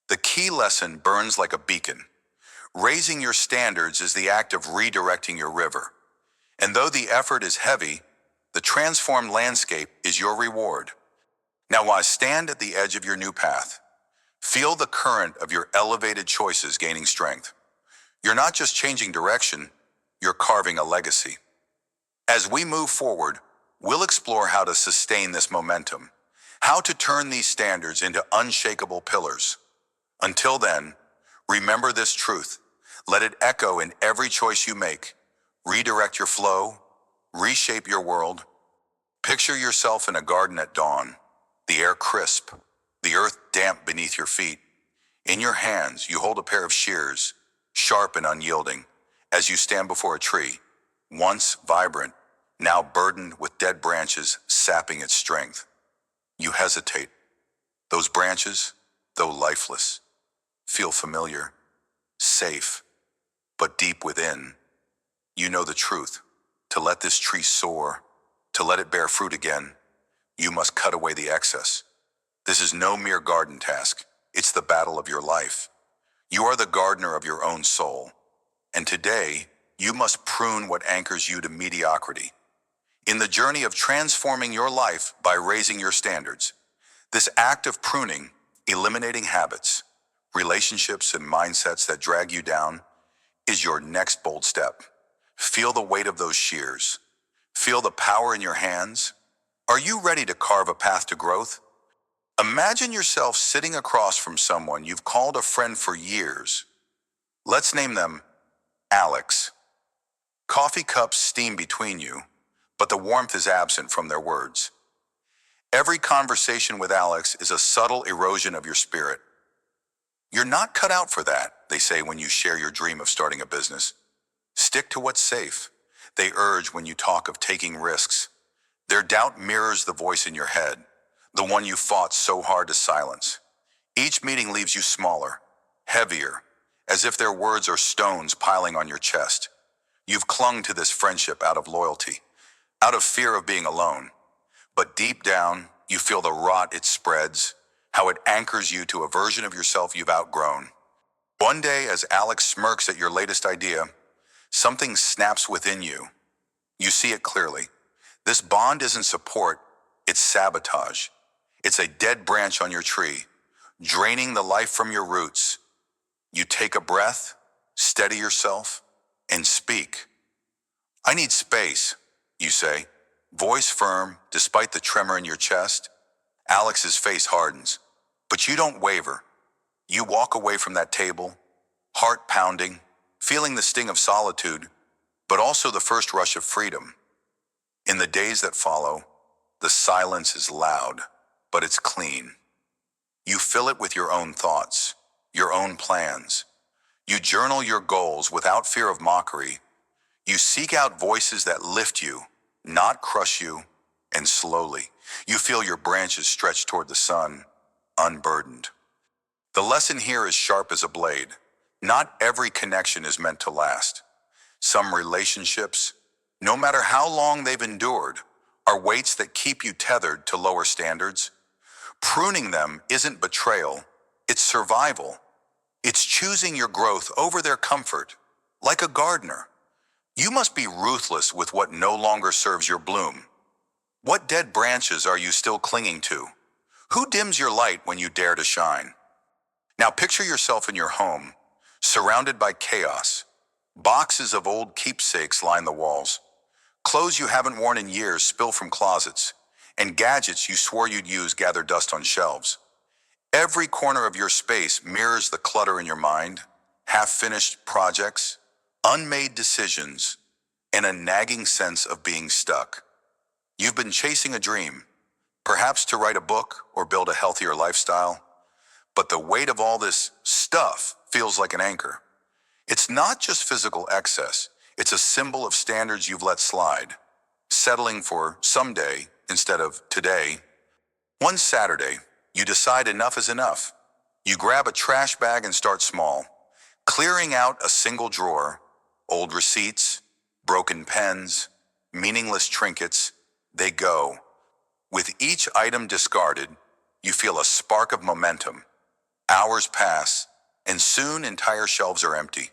The key lesson burns like a beacon. Raising your standards is the act of redirecting your river. And though the effort is heavy, the transformed landscape is your reward. Now, while stand at the edge of your new path, feel the current of your elevated choices gaining strength. You're not just changing direction, you're carving a legacy. As we move forward, we'll explore how to sustain this momentum, how to turn these standards into unshakable pillars. Until then, remember this truth. Let it echo in every choice you make. Redirect your flow, reshape your world. Picture yourself in a garden at dawn, the air crisp, the earth damp beneath your feet. In your hands, you hold a pair of shears, sharp and unyielding, as you stand before a tree, once vibrant, now burdened with dead branches sapping its strength. You hesitate. Those branches, though lifeless, feel familiar, safe, but deep within, you know the truth. To let this tree soar, to let it bear fruit again, you must cut away the excess. This is no mere garden task. It's the battle of your life. You are the gardener of your own soul. And today, you must prune what anchors you to mediocrity. In the journey of transforming your life by raising your standards, this act of pruning, eliminating habits, relationships, and mindsets that drag you down, is your next bold step. Feel the weight of those shears. Feel the power in your hands. Are you ready to carve a path to growth? Imagine yourself sitting across from someone you've called a friend for years. Let's name them Alex. Coffee cups steam between you, but the warmth is absent from their words. Every conversation with Alex is a subtle erosion of your spirit. You're not cut out for that, they say when you share your dream of starting a business. Stick to what's safe, they urge when you talk of taking risks. Their doubt mirrors the voice in your head, the one you fought so hard to silence. Each meeting leaves you smaller, heavier, as if their words are stones piling on your chest. You've clung to this friendship out of loyalty, out of fear of being alone. But deep down, you feel the rot it spreads, how it anchors you to a version of yourself you've outgrown. One day, as Alex smirks at your latest idea, something snaps within you. You see it clearly. This bond isn't support, it's sabotage. It's a dead branch on your tree, draining the life from your roots. You take a breath, steady yourself, and speak. I need space, you say, voice firm despite the tremor in your chest. Alex's face hardens, but you don't waver. You walk away from that table, heart pounding, feeling the sting of solitude, but also the first rush of freedom. In the days that follow, the silence is loud, but it's clean. You fill it with your own thoughts, your own plans. You journal your goals without fear of mockery. You seek out voices that lift you, not crush you, and slowly, you feel your branches stretch toward the sun, unburdened. The lesson here is sharp as a blade. Not every connection is meant to last. Some relationships, no matter how long they've endured, are weights that keep you tethered to lower standards. Pruning them isn't betrayal, it's survival. It's choosing your growth over their comfort. Like a gardener, you must be ruthless with what no longer serves your bloom. What dead branches are you still clinging to? Who dims your light when you dare to shine? Now picture yourself in your home, surrounded by chaos. Boxes of old keepsakes line the walls. Clothes you haven't worn in years spill from closets, and gadgets you swore you'd use gather dust on shelves. Every corner of your space mirrors the clutter in your mind, half-finished projects, unmade decisions, and a nagging sense of being stuck. You've been chasing a dream, perhaps to write a book or build a healthier lifestyle, but the weight of all this stuff feels like an anchor. It's not just physical excess, it's a symbol of standards you've let slide, settling for someday instead of today. One Saturday, you decide enough is enough. You grab a trash bag and start small, clearing out a single drawer, old receipts, broken pens, meaningless trinkets, they go. With each item discarded, you feel a spark of momentum. Hours pass, and soon entire shelves are empty.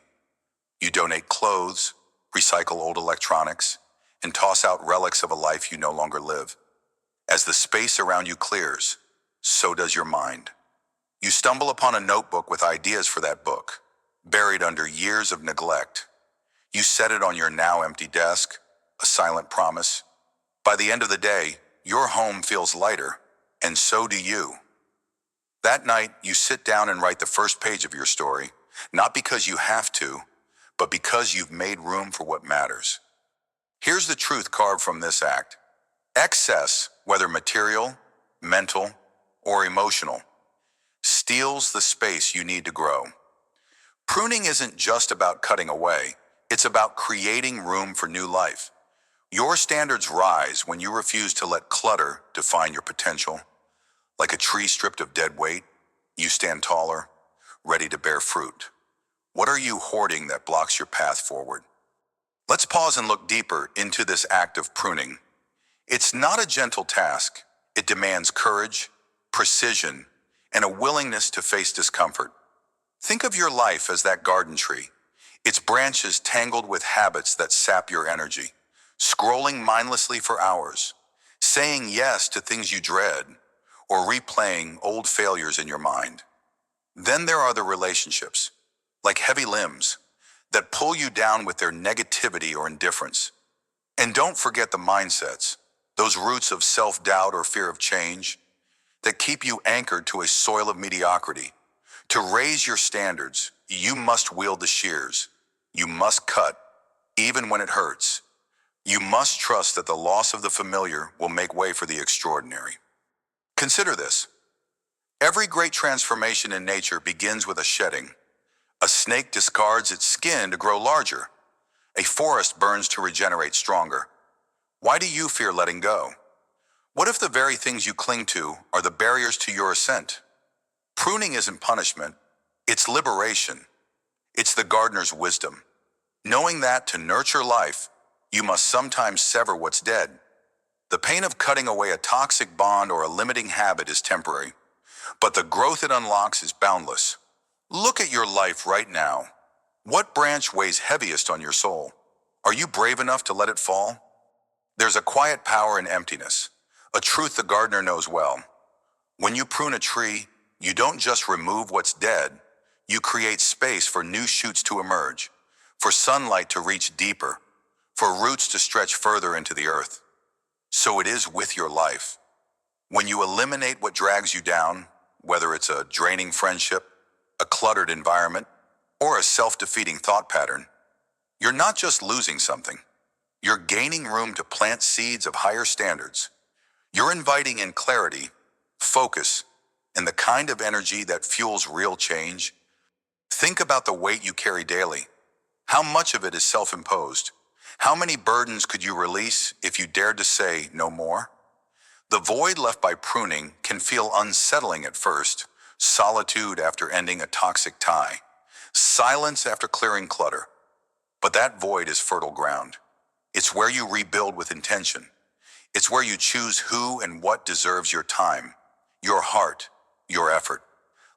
You donate clothes, recycle old electronics, and toss out relics of a life you no longer live. As the space around you clears, so does your mind. You stumble upon a notebook with ideas for that book, buried under years of neglect. You set it on your now empty desk, a silent promise. By the end of the day, your home feels lighter, and so do you. That night, you sit down and write the first page of your story, not because you have to, but because you've made room for what matters. Here's the truth carved from this act. Excess, whether material, mental, or emotional, steals the space you need to grow. Pruning isn't just about cutting away, it's about creating room for new life. Your standards rise when you refuse to let clutter define your potential. Like a tree stripped of dead weight, you stand taller, ready to bear fruit. What are you hoarding that blocks your path forward? Let's pause and look deeper into this act of pruning. It's not a gentle task. It demands courage, precision, and a willingness to face discomfort. Think of your life as that garden tree, its branches tangled with habits that sap your energy, scrolling mindlessly for hours, saying yes to things you dread, or replaying old failures in your mind. Then there are the relationships, like heavy limbs, that pull you down with their negativity or indifference. And don't forget the mindsets, those roots of self-doubt or fear of change, that keep you anchored to a soil of mediocrity. To raise your standards, you must wield the shears. You must cut, even when it hurts. You must trust that the loss of the familiar will make way for the extraordinary. Consider this. Every great transformation in nature begins with a shedding. A snake discards its skin to grow larger. A forest burns to regenerate stronger. Why do you fear letting go? What if the very things you cling to are the barriers to your ascent? Pruning isn't punishment, it's liberation. It's the gardener's wisdom. Knowing that to nurture life, you must sometimes sever what's dead. The pain of cutting away a toxic bond or a limiting habit is temporary, but the growth it unlocks is boundless. Look at your life right now. What branch weighs heaviest on your soul? Are you brave enough to let it fall? There's a quiet power in emptiness, a truth the gardener knows well. When you prune a tree, you don't just remove what's dead, you create space for new shoots to emerge, for sunlight to reach deeper, for roots to stretch further into the earth. So it is with your life. When you eliminate what drags you down, whether it's a draining friendship, a cluttered environment, or a self-defeating thought pattern, you're not just losing something. You're gaining room to plant seeds of higher standards. You're inviting in clarity, focus, and the kind of energy that fuels real change. Think about the weight you carry daily. How much of it is self-imposed? How many burdens could you release if you dared to say no more? The void left by pruning can feel unsettling at first, solitude after ending a toxic tie, silence after clearing clutter. But that void is fertile ground. It's where you rebuild with intention. It's where you choose who and what deserves your time, your heart, your effort,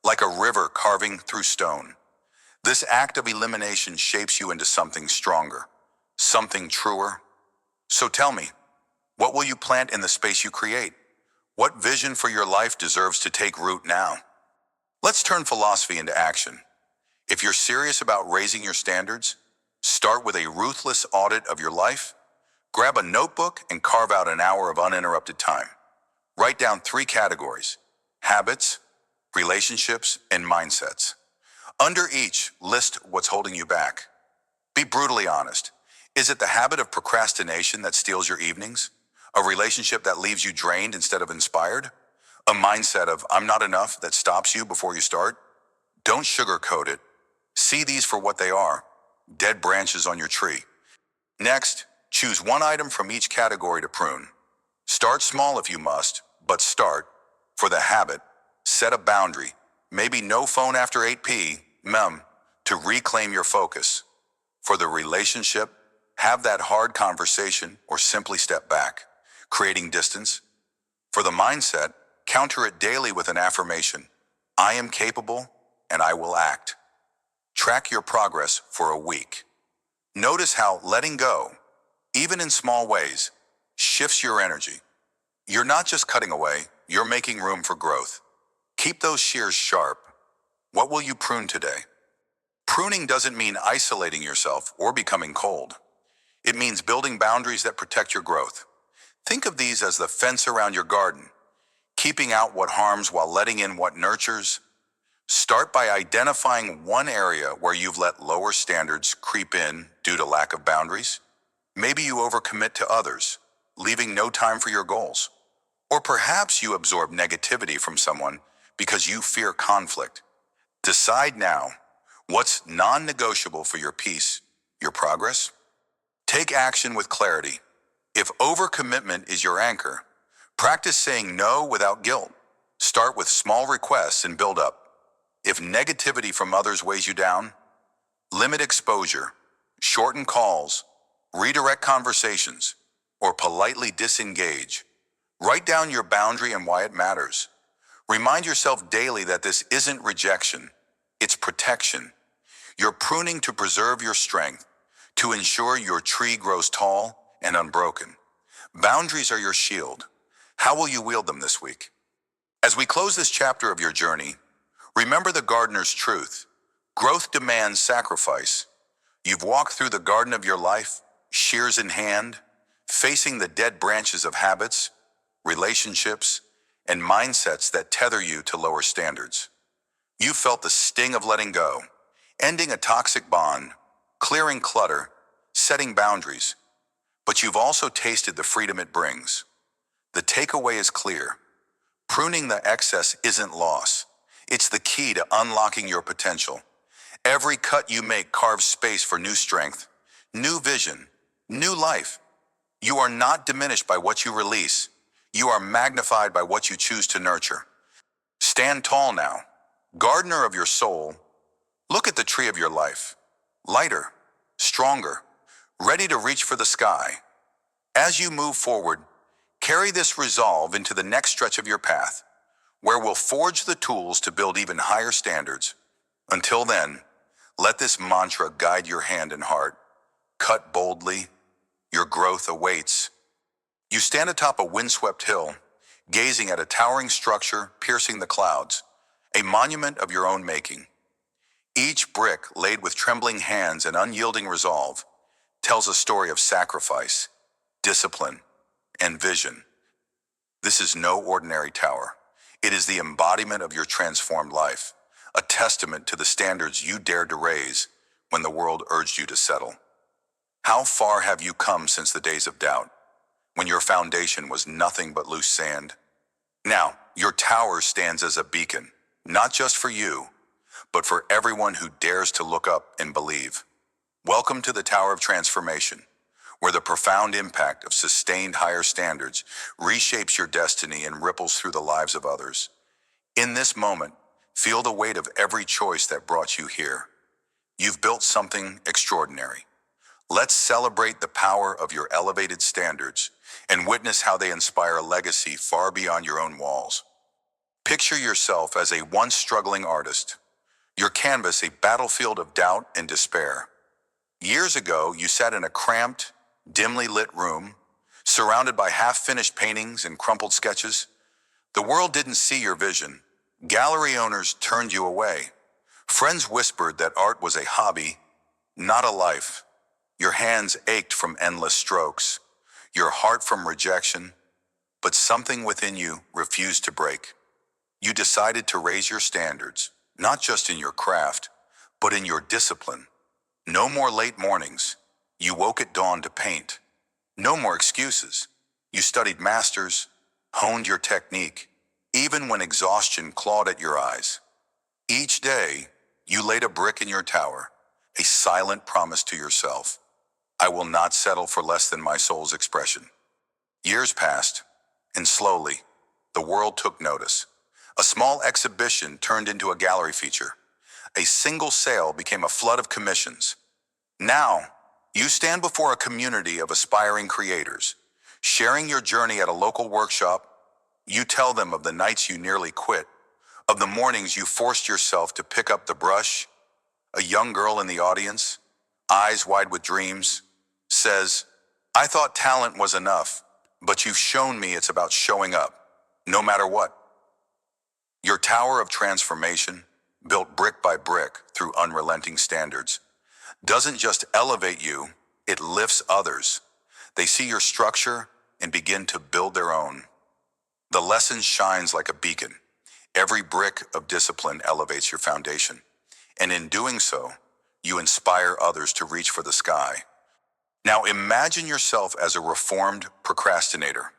like a river carving through stone. This act of elimination shapes you into something stronger, something truer. So tell me, what will you plant in the space you create? What vision for your life deserves to take root now? Let's turn philosophy into action. If you're serious about raising your standards, start with a ruthless audit of your life. Grab a notebook and carve out an hour of uninterrupted time. Write down 3 categories: habits, relationships, and mindsets. Under each, list what's holding you back. Be brutally honest. Is it the habit of procrastination that steals your evenings? A relationship that leaves you drained instead of inspired? A mindset of "I'm not enough" that stops you before you start? Don't sugarcoat it. See these for what they are: dead branches on your tree. Next, choose one item from each category to prune. Start small if you must, but start. For the habit, set a boundary. Maybe no phone after 8 p.m. to reclaim your focus. For the relationship, have that hard conversation or simply step back, creating distance. For the mindset, counter it daily with an affirmation: I am capable and I will act. Track your progress for a week. Notice how letting go, even in small ways, shifts your energy. You're not just cutting away, you're making room for growth. Keep those shears sharp. What will you prune today? Pruning doesn't mean isolating yourself or becoming cold. It means building boundaries that protect your growth. Think of these as the fence around your garden, keeping out what harms while letting in what nurtures. Start by identifying one area where you've let lower standards creep in due to lack of boundaries. Maybe you overcommit to others, leaving no time for your goals. Or perhaps you absorb negativity from someone because you fear conflict. Decide now what's non-negotiable for your peace, your progress. Take action with clarity. If overcommitment is your anchor, practice saying no without guilt. Start with small requests and build up. If negativity from others weighs you down, limit exposure, shorten calls, redirect conversations, or politely disengage. Write down your boundary and why it matters. Remind yourself daily that this isn't rejection, it's protection. You're pruning to preserve your strength, to ensure your tree grows tall and unbroken. Boundaries are your shield. How will you wield them this week? As we close this chapter of your journey, remember the gardener's truth. Growth demands sacrifice. You've walked through the garden of your life, shears in hand, facing the dead branches of habits, relationships, and mindsets that tether you to lower standards. You felt the sting of letting go, ending a toxic bond, clearing clutter, setting boundaries. But you've also tasted the freedom it brings. The takeaway is clear. Pruning the excess isn't loss. It's the key to unlocking your potential. Every cut you make carves space for new strength, new vision, new life. You are not diminished by what you release. You are magnified by what you choose to nurture. Stand tall now. Gardener of your soul, look at the tree of your life. Lighter, stronger, ready to reach for the sky. As you move forward, carry this resolve into the next stretch of your path, where we'll forge the tools to build even higher standards. Until then, let this mantra guide your hand and heart. Cut boldly, your growth awaits. You stand atop a windswept hill, gazing at a towering structure piercing the clouds, a monument of your own making. Each brick, laid with trembling hands and unyielding resolve, tells a story of sacrifice, discipline, and vision. This is no ordinary tower. It is the embodiment of your transformed life, a testament to the standards you dared to raise when the world urged you to settle. How far have you come since the days of doubt, when your foundation was nothing but loose sand? Now, your tower stands as a beacon, not just for you, but for everyone who dares to look up and believe. Welcome to the Tower of Transformation, where the profound impact of sustained higher standards reshapes your destiny and ripples through the lives of others. In this moment, feel the weight of every choice that brought you here. You've built something extraordinary. Let's celebrate the power of your elevated standards and witness how they inspire a legacy far beyond your own walls. Picture yourself as a once struggling artist, your canvas a battlefield of doubt and despair. Years ago, you sat in a cramped, dimly lit room, surrounded by half-finished paintings and crumpled sketches. The world didn't see your vision. Gallery owners turned you away. Friends whispered that art was a hobby, not a life. Your hands ached from endless strokes, your heart from rejection, but something within you refused to break. You decided to raise your standards, not just in your craft, but in your discipline. No more late mornings. You woke at dawn to paint. No more excuses. You studied masters, honed your technique, even when exhaustion clawed at your eyes. Each day, you laid a brick in your tower, a silent promise to yourself. I will not settle for less than my soul's expression. Years passed, and slowly, the world took notice. A small exhibition turned into a gallery feature. A single sale became a flood of commissions. Now, you stand before a community of aspiring creators. Sharing your journey at a local workshop, you tell them of the nights you nearly quit, of the mornings you forced yourself to pick up the brush. A young girl in the audience, eyes wide with dreams, says, I thought talent was enough, but you've shown me it's about showing up, no matter what. Your tower of transformation, built brick by brick through unrelenting standards, doesn't just elevate you, it lifts others. They see your structure and begin to build their own. The lesson shines like a beacon. Every brick of discipline elevates your foundation. And in doing so, you inspire others to reach for the sky. Now imagine yourself as a reformed procrastinator,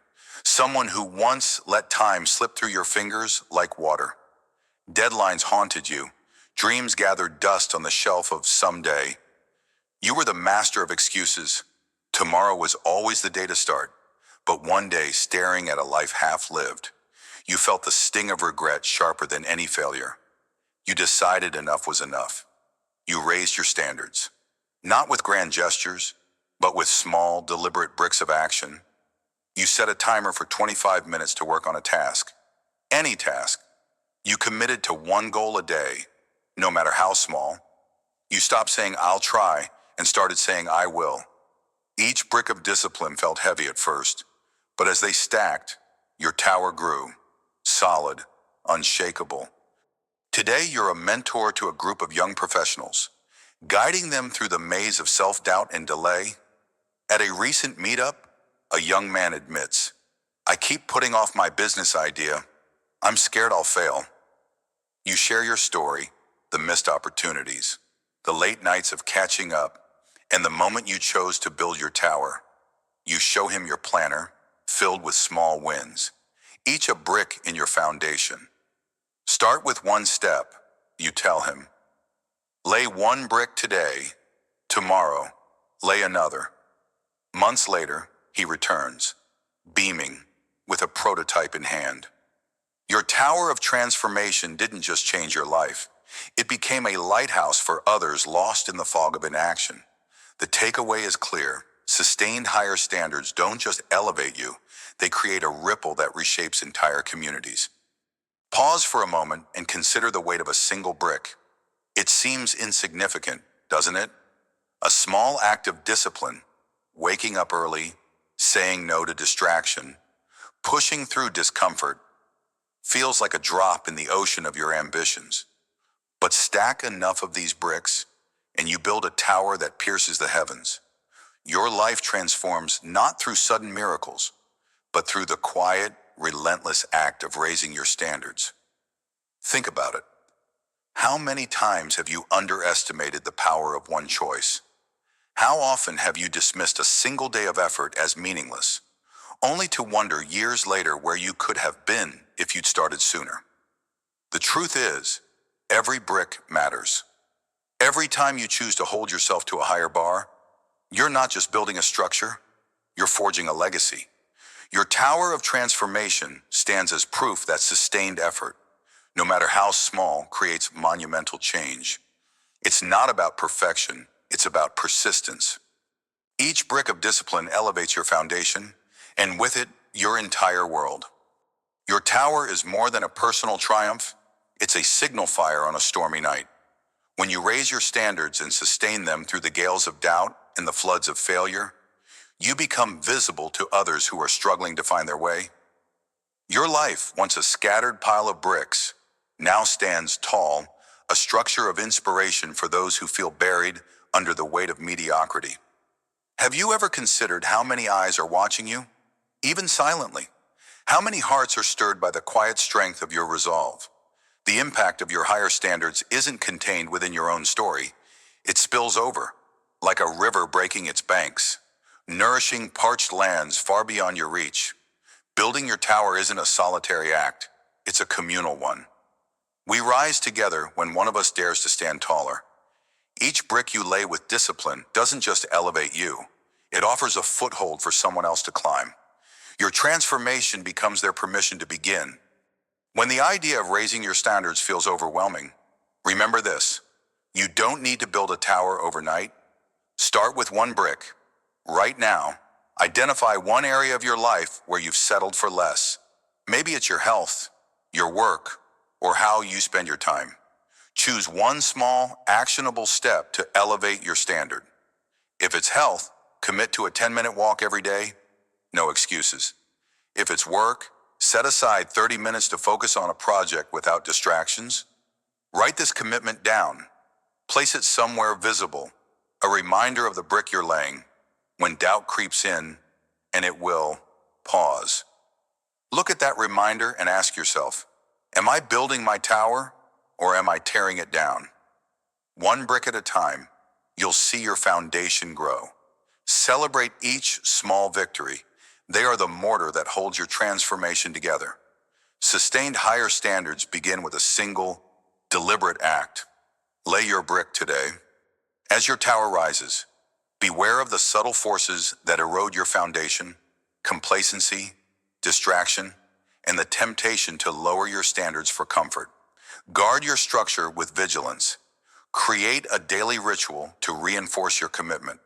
someone who once let time slip through your fingers like water. Deadlines haunted you, dreams gathered dust on the shelf of someday. You were the master of excuses. Tomorrow was always the day to start, but one day staring at a life half-lived. You felt the sting of regret sharper than any failure. You decided enough was enough. You raised your standards, not with grand gestures, but with small, deliberate bricks of action. You set a timer for 25 minutes to work on a task. Any task. You committed to one goal a day, no matter how small. You stopped saying, "I'll try," and started saying, "I will." Each brick of discipline felt heavy at first, but as they stacked, your tower grew, solid, unshakable. Today, you're a mentor to a group of young professionals, guiding them through the maze of self-doubt and delay. At a recent meetup, a young man admits, "I keep putting off my business idea. I'm scared I'll fail." You share your story, the missed opportunities, the late nights of catching up, and the moment you chose to build your tower. You show him your planner, filled with small wins, each a brick in your foundation. Start with one step, you tell him. Lay one brick today, tomorrow, lay another. Months later, he returns, beaming, with a prototype in hand. Your tower of transformation didn't just change your life. It became a lighthouse for others lost in the fog of inaction. The takeaway is clear. Sustained higher standards don't just elevate you, they create a ripple that reshapes entire communities. Pause for a moment and consider the weight of a single brick. It seems insignificant, doesn't it? A small act of discipline, waking up early, saying no to distraction, pushing through discomfort, feels like a drop in the ocean of your ambitions. But stack enough of these bricks, and you build a tower that pierces the heavens. Your life transforms not through sudden miracles, but through the quiet, relentless act of raising your standards. Think about it. How many times have you underestimated the power of one choice? How often have you dismissed a single day of effort as meaningless, only to wonder years later where you could have been if you'd started sooner? The truth is, every brick matters. Every time you choose to hold yourself to a higher bar, you're not just building a structure, you're forging a legacy. Your tower of transformation stands as proof that sustained effort, no matter how small, creates monumental change. It's not about perfection, it's about persistence. Each brick of discipline elevates your foundation, and with it, your entire world. Your tower is more than a personal triumph, it's a signal fire on a stormy night. When you raise your standards and sustain them through the gales of doubt and the floods of failure, you become visible to others who are struggling to find their way. Your life, once a scattered pile of bricks, now stands tall, a structure of inspiration for those who feel buried under the weight of mediocrity. Have you ever considered how many eyes are watching you, even silently? How many hearts are stirred by the quiet strength of your resolve? The impact of your higher standards isn't contained within your own story. It spills over, like a river breaking its banks, nourishing parched lands far beyond your reach. Building your tower isn't a solitary act, it's a communal one. We rise together when one of us dares to stand taller. Each brick you lay with discipline doesn't just elevate you, it offers a foothold for someone else to climb. Your transformation becomes their permission to begin. When the idea of raising your standards feels overwhelming, remember this: you don't need to build a tower overnight. Start with one brick. Right now, identify one area of your life where you've settled for less. Maybe it's your health, your work, or how you spend your time. Choose one small, actionable step to elevate your standard. If it's health, Commit to a 10-minute walk every day? No excuses. If it's work, set aside 30 minutes to focus on a project without distractions. Write this commitment down. Place it somewhere visible, a reminder of the brick you're laying. When doubt creeps in, and it will, pause. Look at that reminder and ask yourself, am I building my tower or am I tearing it down? One brick at a time, you'll see your foundation grow. Celebrate each small victory. They are the mortar that holds your transformation together. Sustained higher standards begin with a single, deliberate act. Lay your brick today. As your tower rises, beware of the subtle forces that erode your foundation: complacency, distraction, and the temptation to lower your standards for comfort. Guard your structure with vigilance. Create a daily ritual to reinforce your commitment.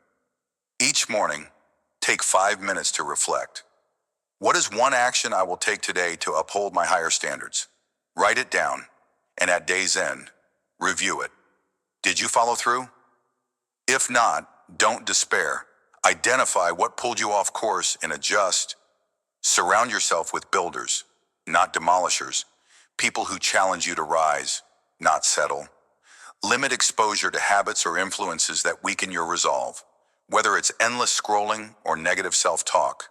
Each morning, take 5 minutes to reflect. What is one action I will take today to uphold my higher standards? Write it down, and at day's end, review it. Did you follow through? If not, don't despair. Identify what pulled you off course and adjust. Surround yourself with builders, not demolishers, people who challenge you to rise, not settle. Limit exposure to habits or influences that weaken your resolve, whether it's endless scrolling or negative self-talk.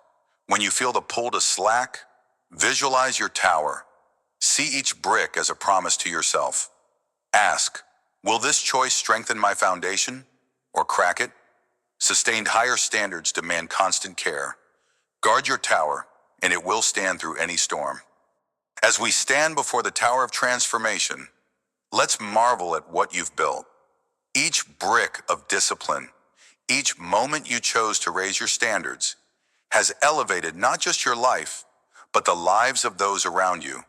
When you feel the pull to slack, visualize your tower. See each brick as a promise to yourself. Ask, will this choice strengthen my foundation or crack it? Sustained higher standards demand constant care. Guard your tower, and it will stand through any storm. As we stand before the Tower of Transformation, let's marvel at what you've built. Each brick of discipline, each moment you chose to raise your standards, has elevated not just your life, but the lives of those around you.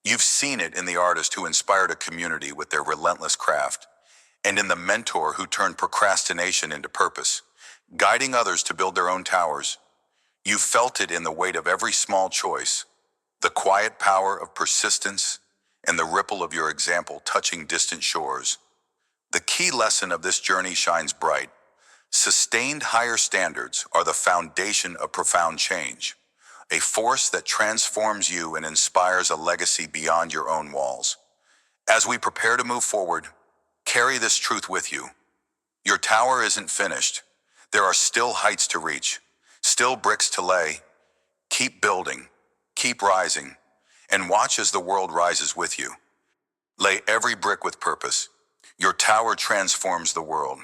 You've seen it in the artist who inspired a community with their relentless craft, and in the mentor who turned procrastination into purpose, guiding others to build their own towers. You felt it in the weight of every small choice, the quiet power of persistence, and the ripple of your example touching distant shores. The key lesson of this journey shines bright. Sustained higher standards are the foundation of profound change, a force that transforms you and inspires a legacy beyond your own walls. As we prepare to move forward, carry this truth with you. Your tower isn't finished. There are still heights to reach, still bricks to lay. Keep building, keep rising, and watch as the world rises with you. Lay every brick with purpose. Your tower transforms the world.